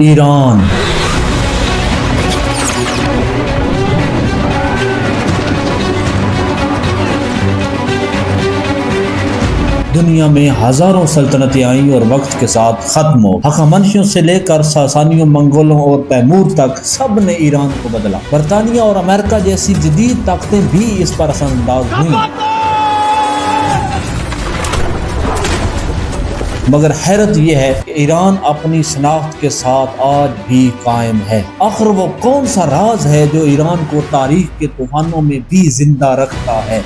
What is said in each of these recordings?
ایران دنیا میں ہزاروں سلطنتیں آئیں اور وقت کے ساتھ ختم ہو۔ ہخامنشیوں سے لے کر ساسانیوں، منگولوں اور تیمور تک سب نے ایران کو بدلا۔ برطانیہ اور امریکہ جیسی جدید طاقتیں بھی اس پر اثر انداز ہوئیں، مگر حیرت یہ ہے کہ ایران اپنی شناخت کے ساتھ آج بھی قائم ہے۔ آخر وہ کون سا راز ہے جو ایران کو تاریخ کے طوفانوں میں بھی زندہ رکھتا ہے؟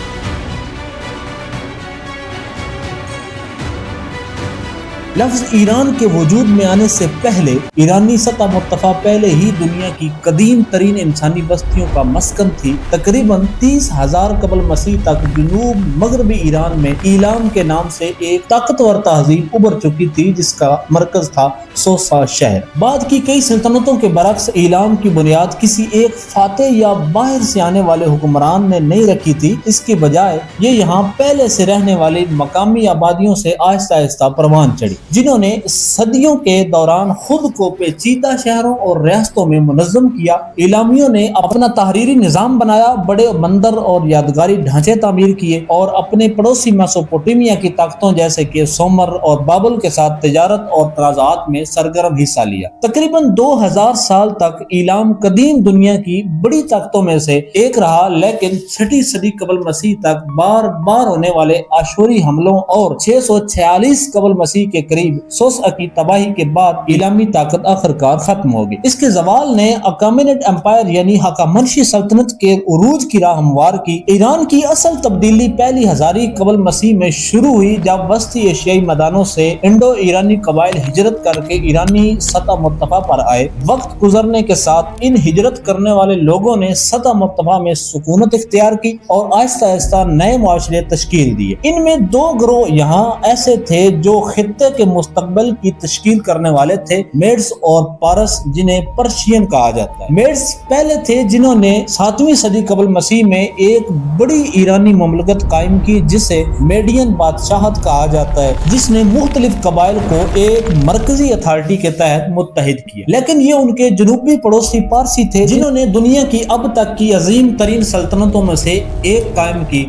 لفظ ایران کے وجود میں آنے سے پہلے ایرانی سطح مرتفع پہلے ہی دنیا کی قدیم ترین انسانی بستیوں کا مسکن تھی۔ تقریباً 30,000 قبل مسیح تک جنوب مغربی ایران میں ایلام کے نام سے ایک طاقتور تہذیب ابھر چکی تھی، جس کا مرکز تھا سوسا شہر۔ بعد کی کئی سلطنتوں کے برعکس ایلام کی بنیاد کسی ایک فاتح یا باہر سے آنے والے حکمران نے نہیں رکھی تھی، اس کے بجائے یہ یہاں پہلے سے رہنے والی مقامی آبادیوں سے آہستہ آہستہ پروان چڑھی، جنہوں نے صدیوں کے دوران خود کو پیچیدہ شہروں اور ریاستوں میں منظم کیا۔ ایلامیوں نے اپنا تحریری نظام بنایا، بڑے بندر اور یادگاری ڈھانچے تعمیر کیے اور اپنے پڑوسی میسوپوٹیمیا کی طاقتوں جیسے کہ سومر اور بابل کے ساتھ تجارت اور تنازعات میں سرگرم حصہ لیا۔ تقریباً 2000 سال تک ایلام قدیم دنیا کی بڑی طاقتوں میں سے ایک رہا، لیکن 6 صدی قبل مسیح تک بار بار ہونے والے آشوری حملوں اور 646 قبل مسیح کے قریب سوسا کی تباہی کے بعد ایلامی طاقت آخرکار ختم ہوگی۔ اس کے زوال نے اکامینٹ امپائر یعنی ہخامنشی سلطنت کے عروج کی راہ ہموار کی۔ ایران کی اصل تبدیلی پہلی ہزاری قبل مسیح میں شروع ہوئی، جب وسطی ایشیائی میدانوں سے انڈو ایرانی قبائل ہجرت کر کے ایرانی سطح مرتفع پر آئے۔ وقت گزرنے کے ساتھ ان ہجرت کرنے والے لوگوں نے سطح مرتفع میں سکونت اختیار کی اور آہستہ آہستہ نئے معاشرے تشکیل دیے۔ ان میں 2 گروہ یہاں ایسے تھے جو خطے کے مستقبل کی تشکیل کرنے والے تھے، میڈس اور پارس، جنہیں پرشین کہا جاتا ہے۔ میڈس پہلے تھے جنہوں نے 7ویں صدی قبل مسیح میں ایک بڑی ایرانی مملکت قائم کی جسے میڈین بادشاہت کہا جاتا ہے، جس نے مختلف قبائل کو ایک مرکزی اتھارٹی کے تحت متحد کیا۔ لیکن یہ ان کے جنوبی پڑوسی پارسی تھے جنہوں نے دنیا کی اب تک کی عظیم ترین سلطنتوں میں سے ایک قائم کی۔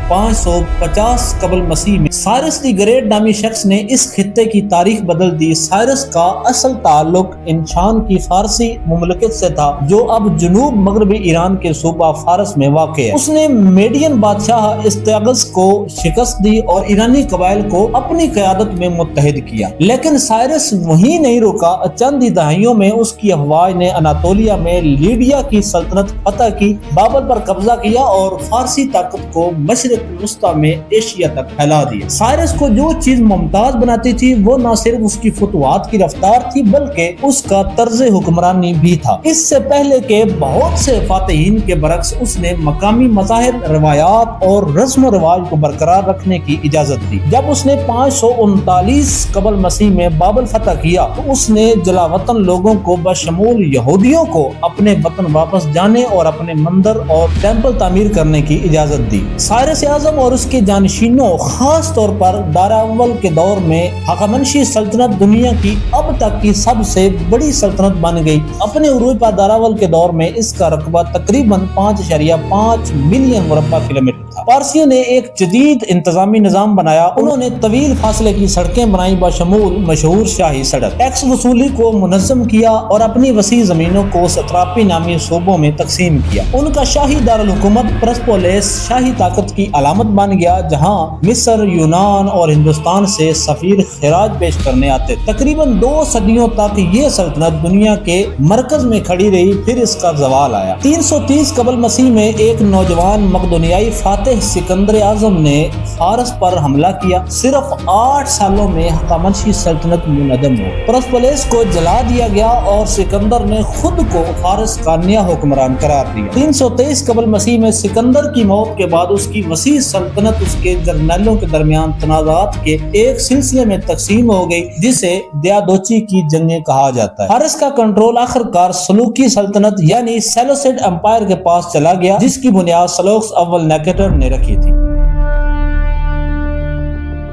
550 قبل مسیح میں سائرس دی گریٹ نامی شخص نے اس خطے کی تاریخ بدل دی۔ سائرس کا اصل تعلق انشان کی فارسی مملکت سے تھا، جو اب جنوب مغربی ایران کے صوبہ فارس میں واقع ہے۔ اس نے میڈین بادشاہ استیاگس کو شکست دی اور ایرانی قبائل کو اپنی قیادت میں متحد کیا۔ لیکن سائرس وہیں نہیں رکا۔ چند ہی دہائیوں میں اس کی افواج نے اناطولیہ میں لیڈیا کی سلطنت فتح کی، بابل پر قبضہ کیا اور فارسی طاقت کو مشرق وسطی میں ایشیا تک پھیلا دیا۔ سائرس کو جو چیز ممتاز بناتی تھی وہ نہ صرف اس کی فتوحات کی رفتار تھی، بلکہ اس کا طرز حکمرانی بھی تھا۔ اس سے پہلے کے بہت سے فاتحین کے برعکس اس نے مقامی مذاہب، روایات اور رسم و رواج کو برقرار رکھنے کی اجازت دی۔ جب اس نے 539 قبل مسیح میں بابل فتح کیا تو اس نے جلا وطن لوگوں کو بشمول یہودیوں کو اپنے وطن واپس جانے اور اپنے مندر اور ٹیمپل تعمیر کرنے کی اجازت دی۔ سائرس اعظم اور اس کے جانشینوں، خاص طور پر دار اول کے دور میں ہخامنشی سلطنت دنیا کی اب تک کی سب سے بڑی سلطنت بن گئی۔ اپنے عروج پر دار اول کے دور میں اس کا رقبہ تقریباً 5.5 ملین مربع کلومیٹر تھا۔ پارسیوں نے ایک جدید انتظامی نظام بنایا۔ انہوں نے طویل فاصلے کی سڑکیں بنائیں بشمول مشہور شاہی سڑک، ٹیکس وصولی کو منظم کیا اور اپنی وسیع زمینوں کو ستراپی نامی صوبوں میں تقسیم کیا۔ ان کا شاہی دارالحکومت پرسپولیس شاہی طاقت کی علامت بن گیا، جہاں مصر، یونان اور ہندوستان سے سفیر خراج پیش کرنے آتے۔ تقریباً 2 صدیوں تک یہ سلطنت دنیا کے مرکز میں کھڑی رہی، پھر اس کا زوال آیا۔ 330 قبل مسیح میں ایک نوجوان مقدونیائی فاتح سکندر اعظم نے فارس پر حملہ کیا۔ صرف 8 سالوں میں ہخامنشی سلطنت منہدم ہو، پرسپولیس کو جلا دیا گیا اور سکندر نے خود کو فارس کا نیا حکمران قرار دیا۔ 323 قبل مسیح میں سکندر کی موت کے بعد اس کی وسیع سلطنت اس کے جرنیلوں کے درمیان تنازعات کے ایک سلسلے میں تقسیم ہو گئی، جسے دیادوچی کی جنگیں کہا جاتا ہے۔ فارس کا کنٹرول آخرکار سلوکی سلطنت یعنی سیلوسڈ امپائر کے پاس چلا گیا، جس کی بنیاد سلوکس اول نیکیٹر نے رکھی تھی۔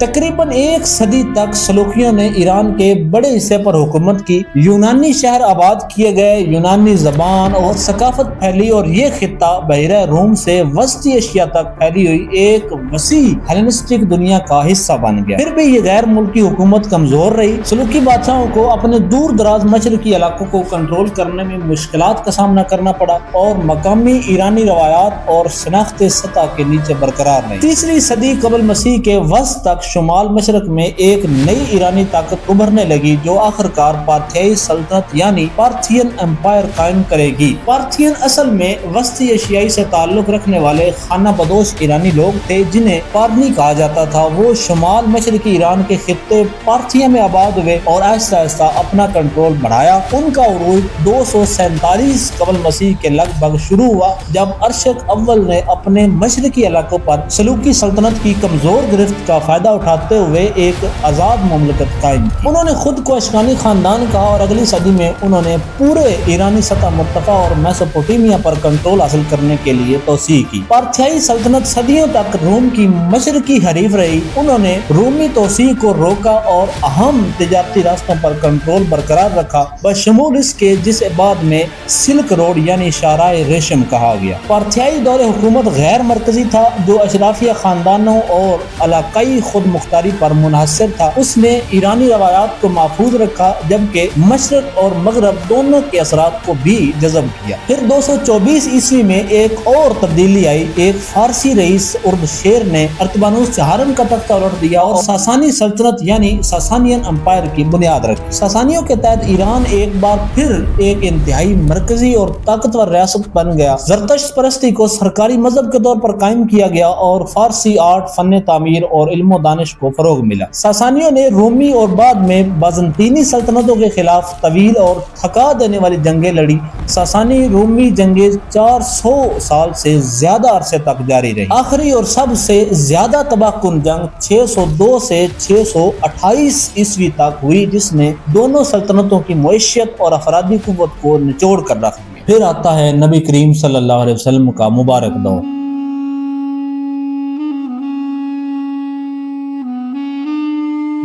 تقریباً ایک صدی تک سلوکیوں نے ایران کے بڑے حصے پر حکومت کی، یونانی شہر آباد کیے گئے، یونانی زبان اور ثقافت پھیلی اور یہ خطہ بحیرہ روم سے وسطی ایشیا تک پھیلی ہوئی ایک وسیع ہیلینسٹک دنیا کا حصہ بن گیا۔ پھر بھی یہ غیر ملکی حکومت کمزور رہی، سلوکی بادشاہوں کو اپنے دور دراز مشرقی علاقوں کو کنٹرول کرنے میں مشکلات کا سامنا کرنا پڑا اور مقامی ایرانی روایات اور شناخت سطح کے نیچے برقرار رہی۔ تیسری صدی قبل مسیح کے وسط تک شمال مشرق میں ایک نئی ایرانی طاقت ابھرنے لگی جو آخرکار پارتھیائی سلطنت یعنی پارتھین امپائر قائم کرے گی۔ پارتھین اصل میں وسطی ایشیائی سے تعلق رکھنے والے خانہ بدوش ایرانی لوگ تھے جنہیں پارنی کہا جاتا تھا۔ وہ شمال مشرقی ایران کے خطے پارتھیا میں آباد ہوئے اور آہستہ آہستہ اپنا کنٹرول بڑھایا۔ ان کا عروج 247 قبل مسیح کے لگ بھگ شروع ہوا جب ارشق اول نے اپنے مشرقی علاقوں پر سلوکی سلطنت کی کمزور گرفت کا فائدہ اٹھاتے ہوئے ایک آزاد مملکت قائم کی۔ انہوں نے خود کو اشکانی خاندان کہا اور اگلی صدی میں انہوں نے پورے ایرانی سطح مرتفع اور میسوپوٹیمیا پر کنٹرول حاصل کرنے کے لیے توسیع کی۔ پارتھیائی سلطنت صدیوں تک روم کی مشرقی حریف رہی۔ انہوں نے رومی توسیع کو روکا اور اہم تجارتی راستوں پر کنٹرول برقرار رکھا، بشمول اس کے جسے بعد میں سلک روڈ یعنی شاہراہ ریشم کہا گیا۔ پارتھیائی دور حکومت غیر مرکزی تھا جو اشرافیہ خاندانوں اور علاقائی خود مختاری پر منحصر تھا۔ اس نے ایرانی روایات کو محفوظ رکھا جبکہ مشرق اور مغرب دونوں کے اثرات کو بھی جذب کیا۔ پھر 224 عیسوی میں ایک اور تبدیلی آئی۔ ایک فارسی رئیس اردشیر نے ارطبانوس چہارم کا تختہ الٹ دیا اور ساسانی سلطنت یعنی ساسانین امپائر کی بنیاد رکھی۔ ساسانیوں کے تحت ایران ایک بار پھر ایک انتہائی مرکزی اور طاقتور ریاست بن گیا۔ زرتشت پرستی کو سرکاری مذہب کے طور پر قائم کیا گیا اور فارسی آرٹ، فن تعمیر اور علم و دانش کو فروغ ملا۔ ساسانیوں نے رومی اور بعد میں بازنطینی سلطنتوں کے خلاف طویل اور تھکا دینے والی جنگیں لڑی۔ ساسانی رومی جنگیں 400 سال سے زیادہ عرصے تک جاری رہی۔ آخری اور سب سے زیادہ تباہ کن جنگ 602 سے 628 عیسوی تک ہوئی جس نے دونوں سلطنتوں کی معیشت اور افرادی قوت کو نچوڑ کر رکھ دیا۔ پھر آتا ہے نبی کریم صلی اللہ علیہ وسلم کا مبارک دور۔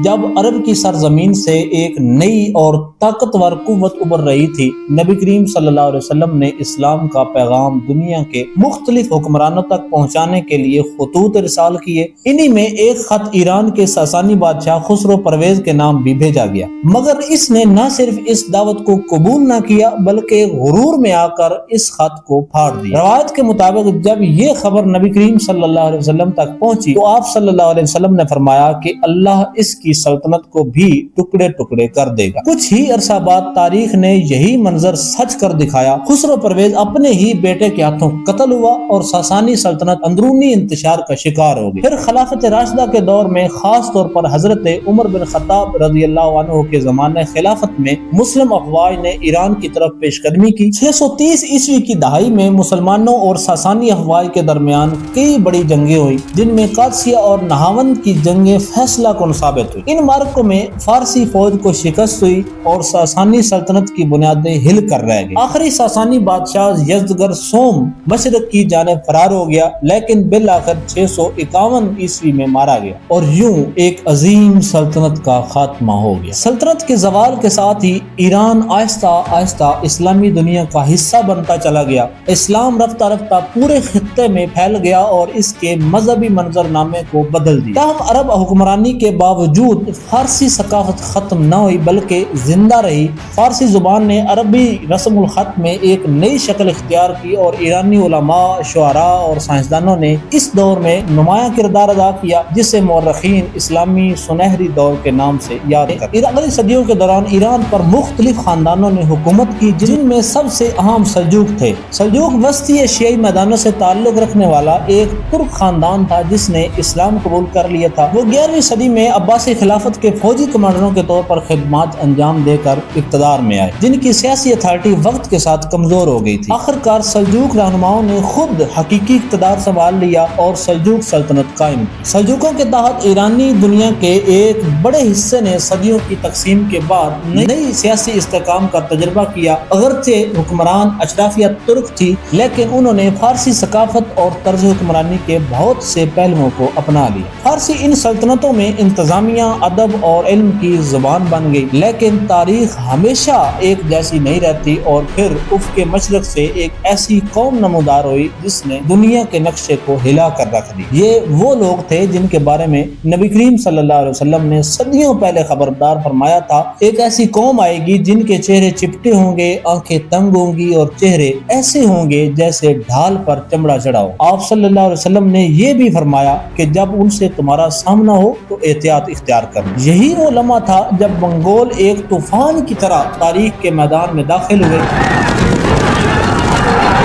جب عرب کی سرزمین سے ایک نئی اور طاقتور قوت ابھر رہی تھی، نبی کریم صلی اللہ علیہ وسلم نے اسلام کا پیغام دنیا کے مختلف حکمرانوں تک پہنچانے کے لیے خطوط ارسال کیے۔ انہی میں ایک خط ایران کے ساسانی بادشاہ خسرو پرویز کے نام بھی بھیجا گیا، مگر اس نے نہ صرف اس دعوت کو قبول نہ کیا بلکہ غرور میں آ کر اس خط کو پھاڑ دیا۔ روایت کے مطابق جب یہ خبر نبی کریم صلی اللہ علیہ وسلم تک پہنچی تو آپ صلی اللہ علیہ وسلم نے فرمایا کہ اللہ اس کی سلطنت کو بھی ٹکڑے ٹکڑے کر دے گا۔ کچھ ہی عرصہ بعد تاریخ نے یہی منظر سچ کر دکھایا۔ خسرو پرویز اپنے ہی بیٹے کے ہاتھوں قتل ہوا اور ساسانی سلطنت اندرونی انتشار کا شکار ہو گئی۔ پھر خلافت راشدہ کے دور میں خاص طور پر حضرت عمر بن خطاب رضی اللہ عنہ کے زمانے خلافت میں مسلم افواج نے ایران کی طرف پیش قدمی کی۔ 630 عیسوی کی دہائی میں مسلمانوں اور ساسانی افواج کے درمیان کئی بڑی جنگیں ہوئی جن میں قادسیہ اور نہاوند کی جنگیں فیصلہ کن ثابت ہوئی۔ ان مارکوں میں فارسی فوج کو شکست ہوئی اور ساسانی سلطنت کی بنیادیں ہل کر رہ گئی۔ آخری ساسانی بادشاہ یزدگرد سوم مشرق کی جانب فرار ہو گیا لیکن بالآخر 651 عیسوی میں مارا گیا اور یوں ایک عظیم سلطنت کا خاتمہ ہو گیا۔ سلطنت کے زوال کے ساتھ ہی ایران آہستہ آہستہ اسلامی دنیا کا حصہ بنتا چلا گیا۔ اسلام رفتہ رفتہ پورے خطے میں پھیل گیا اور اس کے مذہبی منظر نامے کو بدل دیا۔ تاہم عرب حکمرانی کے باوجود فارسی ثقافت ختم نہ ہوئی بلکہ زندہ رہی۔ فارسی زبان نے عربی رسم الخط میں ایک نئی شکل اختیار کی اور ایرانی علماء، شعراء اور سائنسدانوں نے اس دور میں نمایاں کردار ادا کیا جسے مورخین اسلامی سنہری دور کے نام سے یاد کرتے ہیں۔ اگلی صدیوں کے دوران ایران پر مختلف خاندانوں نے حکومت کی جن میں سب سے اہم سلجوق تھے۔ سلجوق وسطی ایشیائی میدانوں سے تعلق رکھنے والا ایک ترک خاندان تھا جس نے اسلام قبول کر لیا تھا۔ وہ 11ویں صدی میں عباسی خلافت کے فوجی کمانڈروں کے طور پر خدمات انجام دے کر اقتدار میں آئے، جن کی سیاسی اتھارٹی وقت کے ساتھ کمزور ہو گئی تھی۔ آخرکار سلجوق رہنماؤں نے خود حقیقی اقتدار سنبھال لیا اور سلجوق سلطنت قائم کی۔ سلجوقوں کے تحت ایرانی دنیا کے ایک بڑے حصے نے صدیوں کی تقسیم کے بعد نئی سیاسی استحکام کا تجربہ کیا۔ اگرچہ حکمران اشرافیہ ترک تھی، لیکن انہوں نے فارسی ثقافت اور طرز حکمرانی کے بہت سے پہلوؤں کو اپنا لیا۔ فارسی ان سلطنتوں میں انتظامیہ، ادب اور علم کی زبان بن گئی، لیکن تاریخ ہمیشہ ایک جیسی نہیں رہتی اور پھر افق مشرق سے ایک ایسی قوم نمودار ہوئی جس نے دنیا کے نقشے کو ہلا کر رکھ دی۔ یہ وہ لوگ تھے جن کے بارے میں نبی کریم صلی اللہ علیہ وسلم نے صدیوں پہلے خبردار فرمایا تھا، ایک ایسی قوم آئے گی جن کے چہرے چپٹے ہوں گے، آنکھیں تنگ ہوں گی اور چہرے ایسے ہوں گے جیسے ڈھال پر چمڑا چڑھا ہو۔ آپ صلی اللہ علیہ وسلم نے یہ بھی فرمایا کہ جب ان سے تمہارا سامنا ہو تو احتیاط اختیار کرنا۔ یہی وہ لمحہ تھا جب منگول ایک طوفان کی طرح تاریخ کے میدان میں داخل ہوئے۔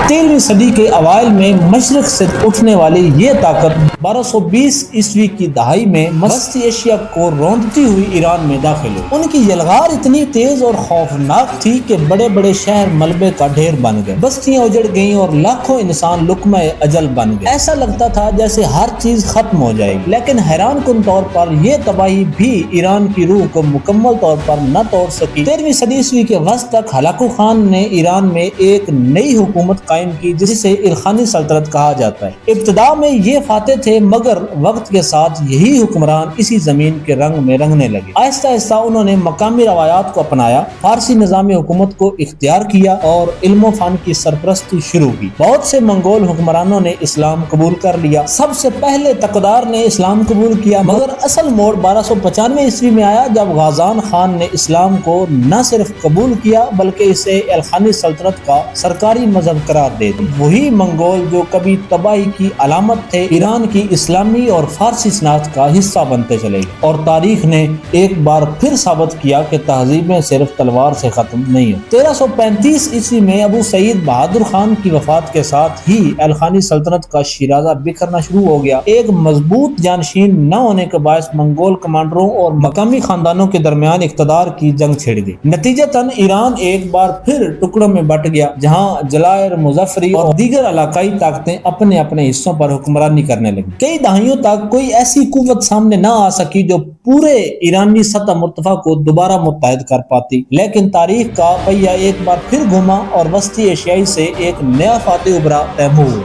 13ویں صدی کے اوائل میں مشرق سے اٹھنے والی یہ طاقت 1220 عیسوی کی دہائی میں وسطی ایشیا کو روندتی ہوئی ایران میں داخل ہوئی۔ ان کی یلغار اتنی تیز اور خوفناک تھی کہ بڑے بڑے شہر ملبے کا ڈھیر بن گئے، بستیاں اجڑ گئیں اور لاکھوں انسان لقمہ اجل بن گئے۔ ایسا لگتا تھا جیسے ہر چیز ختم ہو جائے گی، لیکن حیران کن طور پر یہ تباہی بھی ایران کی روح کو مکمل طور پر نہ توڑ سکی۔ 13ویں صدی عیسوی کے وسط تک ہلاکو خان نے ایران میں ایک نئی حکومت قائم کی جسے الخانی سلطنت کہا جاتا ہے۔ ابتدا میں یہ فاتح تھے، مگر وقت کے ساتھ یہی حکمران اسی زمین کے رنگ میں رنگنے لگے۔ آہستہ آہستہ انہوں نے مقامی روایات کو اپنایا، فارسی نظام حکومت کو اختیار کیا اور علم و فن کی سرپرستی شروع کی۔ بہت سے منگول حکمرانوں نے اسلام قبول کر لیا۔ سب سے پہلے تقدار نے اسلام قبول کیا، مگر اصل موڑ 1295 عیسوی میں آیا جب غازان خان نے اسلام کو نہ صرف قبول کیا بلکہ اسے الخانی سلطنت کا سرکاری مذہب قرار دے دی۔ وہی منگول جو کبھی تباہی کی علامت تھے، ایران کی اسلامی اور فارسی شناخت کا حصہ بنتے چلے گئے، اور تاریخ نے ایک بار پھر ثابت کیا کہ تہذیبیں صرف تلوار سے ختم نہیں ہیں۔ 1335 عیسوی میں ابو سعید بہادر خان کی وفات کے ساتھ ہی الخانی سلطنت کا شیرازہ بکھرنا شروع ہو گیا۔ ایک مضبوط جانشین نہ ہونے کے باعث منگول کمانڈروں اور مقامی خاندانوں کے درمیان اقتدار کی جنگ چھڑ گئی۔ نتیجتاً ایران ایک بار پھر ٹکڑوں میں بٹ گیا، جہاں جلائر، مظفری اور دیگر علاقائی طاقتیں اپنے اپنے حصوں پر حکمرانی کرنے لگیں۔ کئی دہائیوں تک کوئی ایسی قوت سامنے نہ آ سکی جو پورے ایرانی سطح مرتفع کو دوبارہ متحد کر پاتی، لیکن تاریخ کا پہیہ ایک بار پھر گھوما اور وسطی ایشیائی سے ایک نیا فاتح ابھرا، تیمور۔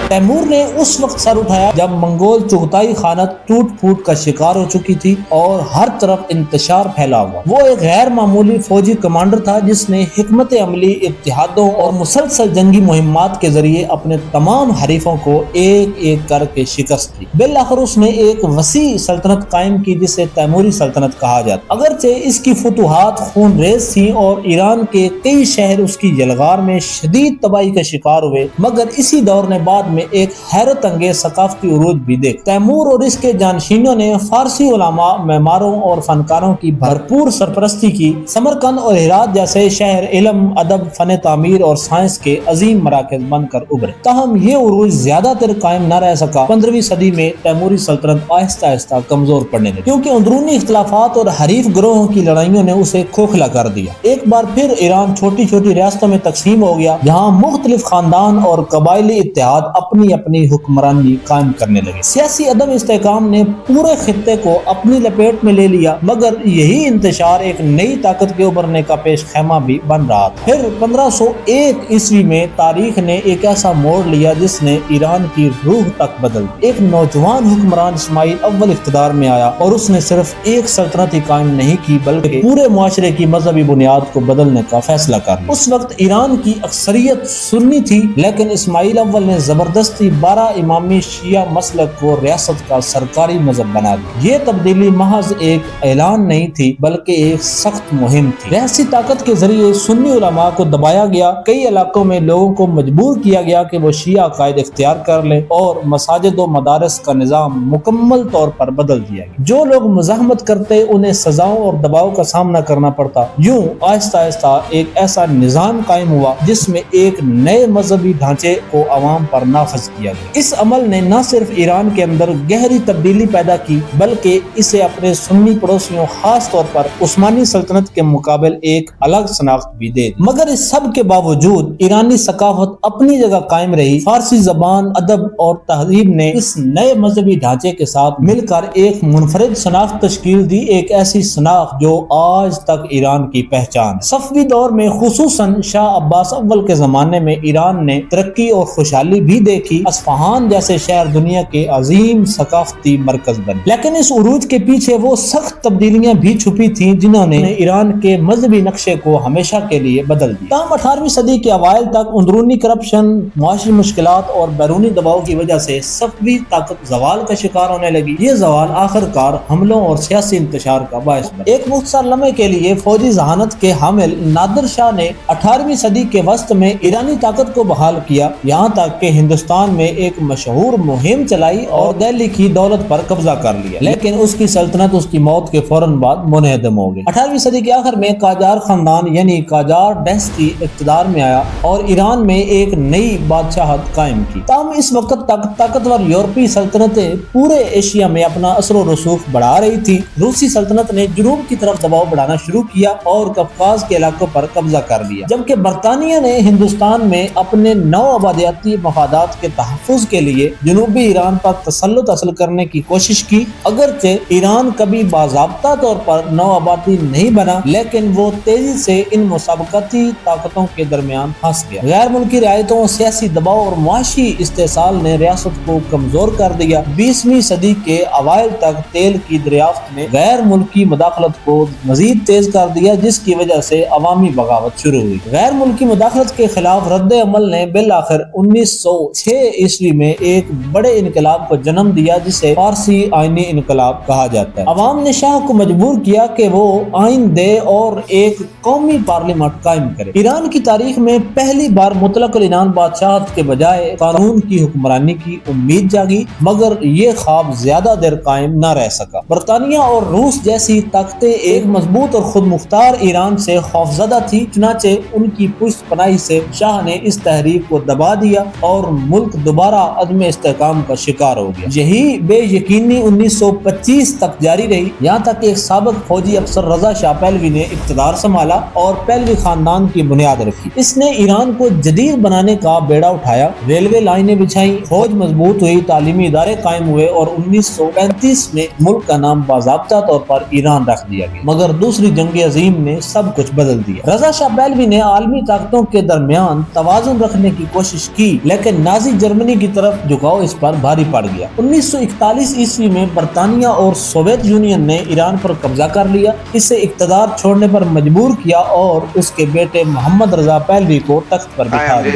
تیمور نے اس وقت سر اٹھایا جب منگول چغتائی خانت ٹوٹ پھوٹ کا شکار ہو چکی تھی اور ہر طرف انتشار پھیلا ہوا۔ وہ ایک غیر معمولی فوجی کمانڈر تھا جس نے حکمت عملی، اتحادوں اور مسلسل جنگی مہمات کے ذریعے اپنے تمام حریفوں کو ایک ایک کر کے شکست دی۔ بالآخر اس نے ایک وسیع سلطنت قائم کی جسے تیموری سلطنت کہا جاتا۔ اگرچہ اس کی فتوحات خون ریز تھیں اور ایران کے کئی شہر اس کی یلغار میں شدید تباہی کا شکار ہوئے، مگر اسی دور نے بعد میں ایک حیرت انگیز ثقافتی عروج بھی دیکھا۔ تیمور اور اس کے جانشینوں نے فارسی علماء، معماروں اور فنکاروں کی بھرپور سرپرستی کی۔ سمرقند اور ہرات جیسے شہر علم، ادب، فن تعمیر اور سائنس کے عظیم مراکز بن کر ابھرے۔ تاہم یہ عروج زیادہ تر قائم نہ رہ سکا۔ 15ویں صدی میں تیموری سلطنت آہستہ آہستہ کمزور پڑنے لگی، کیونکہ اندرونی اختلافات اور حریف گروہوں کی لڑائیوں نے اسے کھوکھلا کر دیا۔ ایک بار پھر ایران چھوٹی چھوٹی ریاستوں میں تقسیم ہو گیا، جہاں مختلف خاندان اور قبائلی اتحاد اپنی حکمرانی قائم کرنے لگے۔ سیاسی عدم استحکام نے پورے خطے کو اپنی لپیٹ میں لے لیا، مگر یہی انتشار ایک نئی طاقت کے ابھرنے کا پیش خیمہ بھی بن رہا تھا۔ پھر 1501 عیسوی میں تاریخ نے ایک ایسا موڑ لیا جس نے ایران کی روح تک بدل دی۔ ایک نوجوان حکمران اسماعیل اول اقتدار میں آیا اور اس نے صرف ایک سلطنت ہی قائم نہیں کی بلکہ پورے معاشرے کی مذہبی بنیاد کو بدلنے کا فیصلہ کر لیا۔ اس وقت ایران کی اکثریت سنی تھی، لیکن اسماعیل اول نے زبردستی 12 امامی شیعہ مسلک کو ریاست کا سرکاری مذہب بنا دیا۔ یہ تبدیلی محض ایک اعلان نہیں تھی بلکہ ایک سخت مہم تھی۔ ریاستی طاقت کے ذریعے سنی علماء کو دبایا گیا، کئی علاقوں میں لوگوں کو مجبور کیا گیا کہ وہ شیعہ عقائد اختیار کر لیں اور مساجد و مدارس کا نظام مکمل طور پر بدل دیا گیا۔ جو لوگ مزاحمت کرتے انہیں سزاؤں اور دباؤ کا سامنا کرنا پڑتا۔ یوں آہستہ آہستہ ایک ایسا نظام قائم ہوا جس میں ایک نئے مذہبی ڈھانچے کو عوام پر نافذ نافذ کیا گیا۔ اس عمل نے نہ صرف ایران کے اندر گہری تبدیلی پیدا کی بلکہ اسے اپنے سنی پڑوسیوں خاص طور پر عثمانی سلطنت کے مقابل ایک الگ شناخت بھی دے دی۔ مگر اس سب کے باوجود ایرانی ثقافت اپنی جگہ قائم رہی۔ فارسی زبان، ادب اور تہذیب نے اس نئے مذہبی ڈھانچے کے ساتھ مل کر ایک منفرد شناخت تشکیل دی، ایک ایسی شناخت جو آج تک ایران کی پہچان۔ صفوی دور میں خصوصاً شاہ عباس اول کے زمانے میں ایران نے ترقی اور خوشحالی بھی دیکھی۔ اصفہان جیسے شہر دنیا کے عظیم ثقافتی مرکز بنے، لیکن اس عروج کے پیچھے وہ سخت تبدیلیاں بھی چھپی تھیں جنہوں نے ایران کے مذہبی نقشے کو ہمیشہ کے لیے بدل دیا۔ تاہم 18ویں صدی کے اوائل تک اندرونی کرپشن، معاشی مشکلات اور بیرونی دباؤ کی وجہ سے صفوی طاقت زوال کا شکار ہونے لگی۔ یہ زوال آخر کار حملوں اور سیاسی انتشار کا باعث بنا۔ ایک مختصر لمحے کے لیے فوجی ذہانت کے حامل نادر شاہ نے 18ویں صدی کے وسط میں ایرانی طاقت کو بحال کیا، یہاں تک کہ ہندوستان میں ایک مشہور مہم چلائی اور دہلی کی دولت پر قبضہ کر لیا، لیکن اس کی سلطنت اس کی موت کے فوراً بعد منہدم ہو گئی۔ 18ویں صدی کے آخر میں قاجار خاندان یعنی قاجار ڈائنسٹی اقتدار میں آیا اور ایران میں ایک نئی بادشاہت قائم کی۔ تاہم اس وقت تک طاقتور یورپی سلطنتیں پورے ایشیا میں اپنا اثر و رسوخ بڑھا رہی تھی۔ روسی سلطنت نے جنوب کی طرف دباؤ بڑھانا شروع کیا اور قفقاز کے علاقوں پر قبضہ کر لیا، جبکہ برطانیہ نے ہندوستان میں اپنے نو آبادیاتی مفادات کے تحفظ کے لیے جنوبی ایران پر تسلط حاصل کرنے کی کوشش کی۔ اگرچہ ایران کبھی باضابطہ طور پر نو آبادی نہیں بنا، لیکن وہ تیزی سے ان مسابقتی طاقتوں کے درمیان پھنس گیا۔ غیر ملکی رعایتوں، سیاسی دباؤ اور معاشی استحصال نے ریاست کو کمزور کر دیا۔ 20ویں صدی کے اوائل تک تیل کی دریافت نے غیر ملکی مداخلت کو مزید تیز کر دیا، جس کی وجہ سے عوامی بغاوت شروع ہوئی۔ غیر ملکی مداخلت کے خلاف رد عمل نے بالآخر 1906 عیسوی میں ایک بڑے انقلاب کو جنم دیا جسے فارسی آئینی انقلاب کہا جاتا ہے۔ عوام نے شاہ کو مجبور کیا کہ وہ آئین دے اور ایک قومی پارلیمنٹ قائم کرے۔ ایران کی تاریخ میں پہلی بار مطلق العنان بادشاہت کے بجائے قانون کی حکمرانی کی امید جاگی، مگر یہ خواب زیادہ دیر قائم نہ رہ سکا۔ برطانیہ اور روس جیسی طاقتیں ایک مضبوط اور خود مختار ایران سے خوفزدہ تھی، چنانچہ ان کی پشت پناہی سے شاہ نے اس تحریک کو دبا دیا اور ملک دوبارہ عدم استحکام کا شکار ہو گیا۔ یہی بے یقینی 1925 تک جاری رہی، یہاں تک کہ ایک سابق فوجی افسر رضا شاہ پہلوی نے اقتدار سنبھالا اور پہلوی خاندان کی بنیاد رکھی۔ اس نے ایران کو جدید بنانے کا بیڑا اٹھایا، ریلوے لائنیں بچھائیں، فوج مضبوط ہوئی، تعلیمی ادارے قائم ہوئے اور 1935 میں ملک کا نام باضابطہ طور پر ایران رکھ دیا گیا۔ مگر دوسری جنگ عظیم نے سب کچھ بدل دیا۔ رضا شاہ پہلوی نے عالمی طاقتوں کے درمیان توازن رکھنے کی کوشش کی، لیکن نازی جرمنی کی طرف جھکاؤ اس پر بھاری پڑ گیا۔ 1941 عیسوی میں برطانیہ اور سوویت یونین نے ایران پر قبضہ کر لیا، اسے اقتدار چھوڑنے پر مجبور کیا اور اس کے بیٹے محمد رضا پہلوی کو تخت پر بٹھا دیا۔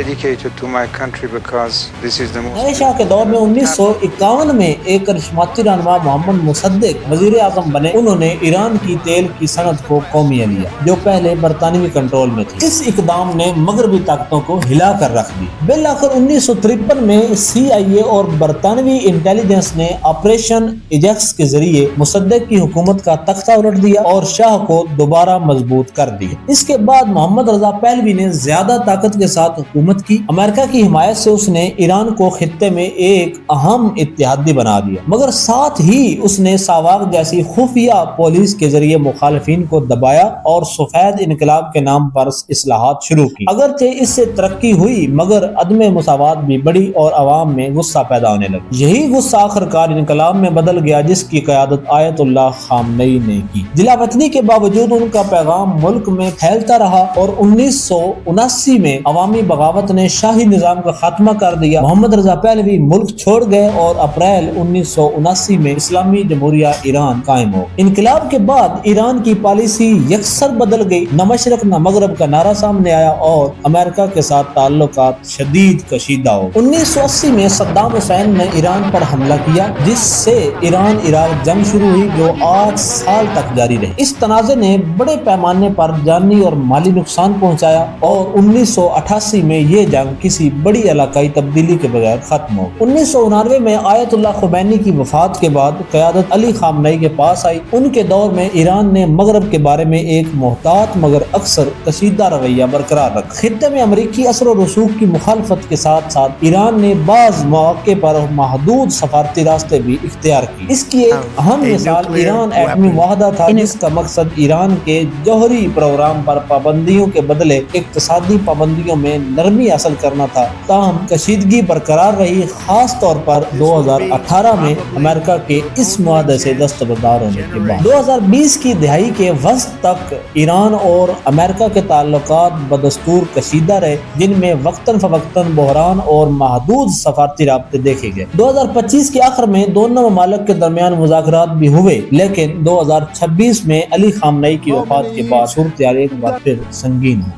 نئے شاہ کے دور میں 1951 میں ایک کرشماتی رہنما محمد مصدق وزیر اعظم بنے۔ انہوں نے ایران کی تیل کی صنعت کو قومیہ لیا جو پہلے برطانوی کنٹرول میں تھی۔ اس اقدام نے مغربی طاقتوں کو ہلا کر رکھ دی۔ بالآخر 1953 میں CIA اور برطانوی انٹیلیجنس نے آپریشن ایجیکس کے ذریعے مصدق کی حکومت کا تختہ الٹ دیا اور شاہ کو دوبارہ مضبوط کر دیا۔ اس کے بعد محمد رضا پہلوی نے زیادہ طاقت کے ساتھ حکومت کی۔ امریکہ کی حمایت سے اس نے ایران کو خطے میں ایک اہم اتحادی بنا دیا، مگر ساتھ ہی اس نے ساواک جیسی خفیہ پولیس کے ذریعے مخالفین کو دبایا اور سفید انقلاب کے نام پر اصلاحات شروع کی۔ اگرچہ اس سے ترقی ہوئی، مگر عدم مساوات بھی بڑی اور عوام میں غصہ پیدا ہونے لگا۔ یہی غصہ آخرکار انقلاب میں بدل گیا جس کی قیادت آیت اللہ خامنئی نے کی۔ جلا وطنی کے باوجود ان کا پیغام ملک میں پھیلتا رہا اور 1979 میں عوامی بغاوت نے شاہی نظام کا خاتمہ کر دیا۔ محمد رضا پہلوی ملک چھوڑ گئے اور اپریل 1979 میں اسلامی جمہوریہ ایران قائم ہو۔ انقلاب کے بعد ایران کی پالیسی یکسر بدل گئی، نہ مشرق نہ مغرب کا نعرہ سامنے آیا اور امریکہ کے ساتھ تعلقات شدید کشیدہ ہو۔ 1980 میں صدام حسین نے ایران پر حملہ کیا، جس سے ایران عراق جنگ شروع ہوئی جو 8 سال تک جاری رہی۔ اس تنازع نے بڑے پیمانے پر جانی اور مالی نقصان پہنچایا اور 1988 میں یہ جنگ کسی بڑی علاقائی تبدیلی کے بغیر ختم ہو۔ 1999 میں آیت اللہ خمینی کی وفات کے بعد قیادت علی خامنئی کے پاس آئی۔ ان کے دور میں ایران نے مغرب کے بارے میں ایک محتاط مگر اکثر کشیدہ رویہ برقرار رکھا۔ خطے میں امریکی اثر و رسوخ کی مخالفت کے ساتھ ساتھ ایران نے بعض مواقع پر محدود سفارتی راستے بھی اختیار کی۔ اس کی ایک اہم مثال ایران ایٹمی معاہدہ تھا، جس کا مقصد ایران کے جوہری پروگرام پر پابندیوں کے بدلے اقتصادی پابندیوں میں نرمی حاصل کرنا تھا۔ تاہم کشیدگی برقرار رہی، خاص طور پر 2018 میں امریکہ کے اس معاہدے سے دستبردار ہونے کے بعد۔ 2020 کی دہائی کے وسط تک ایران اور امریکہ کے تعلقات بدستور کشیدہ رہے، جن میں وقتاً فوقتاً بحران اور محدود سفارتی رابطے دیکھے گئے۔ 2025 کے آخر میں دونوں ممالک کے درمیان مذاکرات بھی ہوئے، لیکن 2026 میں علی خامنئی کی وفات کے بعد صورتحال ایک بار پھر سنگین ہوئی۔